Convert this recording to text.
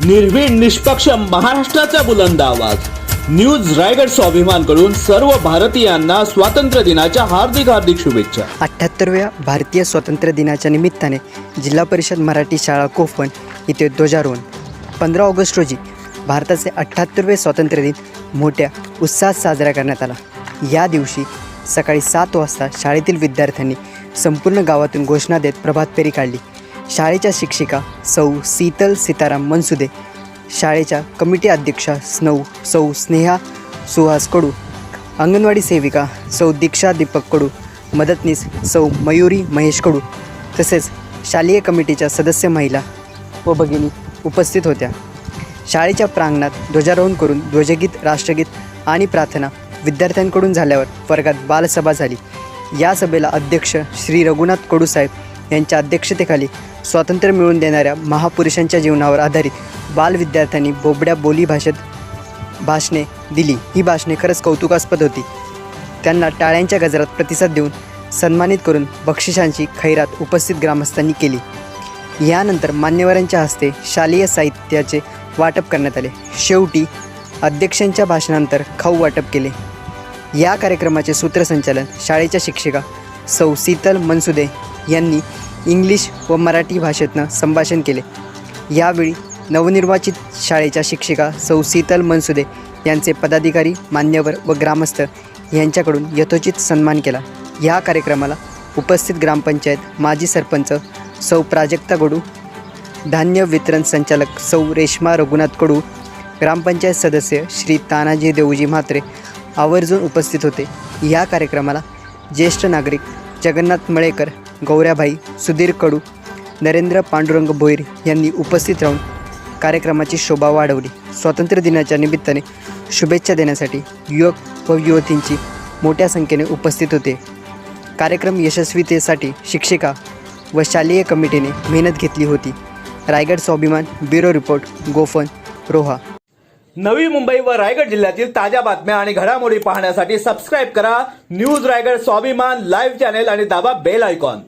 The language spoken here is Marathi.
निर्भीड निष्पक्ष महाराष्ट्राचा बुलंद आवाज न्यूज रायगड स्वाभिमान कडून सर्व भारतीयांना स्वातंत्र्य दिनाच्या हार्दिक शुभेच्छा। 78व्या भारतीय स्वातंत्र्य दिनाच्या निमित्ताने जिल्हा परिषद मराठी शाळा कोफण येथे ध्वजारोहण। 15 ऑगस्ट रोजी भारताचे 78वे स्वातंत्र्य दिन मोठ्या उत्साहात साजरा करण्यात आला। या दिवशी सकाळी 7 वाजता शाळेतील विद्यार्थ्यांनी संपूर्ण गावातून घोषणा देत प्रभात फेरी काढली। शाळेच्या शिक्षिका सौ शीतल सीताराम मनसुदे, शाळेच्या कमिटी अध्यक्षा सौ स्नेहा सुहास कडू, अंगणवाडी सेविका सौ दीक्षा दीपक कडू, मदतनीस सौ मयुरी महेश कडू तसेच शालेय कमिटीच्या सदस्य महिला व भगिनी उपस्थित होत्या। शाळेच्या प्रांगणात ध्वजारोहण करून ध्वजगीत, राष्ट्रगीत आणि प्रार्थना विद्यार्थ्यांकडून झाल्यावर वर्गात बालसभा झाली। या सभेला अध्यक्ष श्री रघुनाथ कडू साहेब यांच्या अध्यक्षतेखाली स्वातंत्र्य मिळवून देणाऱ्या महापुरुषांच्या जीवनावर आधारित बाल विद्यार्थ्यांनी बोबड्या बोली भाषेत भाषणे दिली। ही भाषणे खरंच कौतुकास्पद होती। त्यांना टाळ्यांच्या गजरात प्रतिसाद देऊन सन्मानित करून बक्षिसांची खैरात उपस्थित ग्रामस्थांनी केली। यानंतर मान्यवरांच्या हस्ते शालेय साहित्याचे वाटप करण्यात आले। शेवटी अध्यक्षांच्या भाषणानंतर खाऊ वाटप केले। या कार्यक्रमाचे सूत्रसंचालन शाळेच्या शिक्षिका सौ शीतल मनसुदे यांनी इंग्लिश व मराठी भाषेतनं संभाषण केले। यावेळी नवनिर्वाचित शाळेच्या शिक्षिका सौ शीतल मनसुदे यांचे पदाधिकारी, मान्यवर व ग्रामस्थ यांच्याकडून यथोचित सन्मान केला। या कार्यक्रमाला उपस्थित ग्रामपंचायत माजी सरपंच सौ प्राजक्ता कडू, धान्य वितरण संचालक सौ रेश्मा रघुनाथ कडू, ग्रामपंचायत सदस्य श्री तानाजी देवजी म्हात्रे आवर्जून उपस्थित होते। या कार्यक्रमाला ज्येष्ठ नागरिक जगन्नाथ मळेकर, गौऱ्याबाई, सुधीर कडू, नरेंद्र पांडुरंग भोईर यांनी उपस्थित राहून कार्यक्रमाची शोभा वाढवली। स्वातंत्र्य दिनाच्या निमित्ताने शुभेच्छा देण्यासाठी युवक व युवतींची मोठ्या संख्येने उपस्थित होते। कार्यक्रम यशस्वीतेसाठी शिक्षिका व शालेय कमिटीने मेहनत घेतली होती। रायगड स्वाभिमान ब्युरो रिपोर्ट, गोफण, रोहा। नवी मुंबई व रायगड जिल्ह्यातील ताज्या बातम्या आणि घडामोडी पाहण्यासाठी सबस्क्राईब करा न्यूज रायगड स्वाभिमान लाईव्ह चॅनेल आणि दाबा बेल आयकॉन।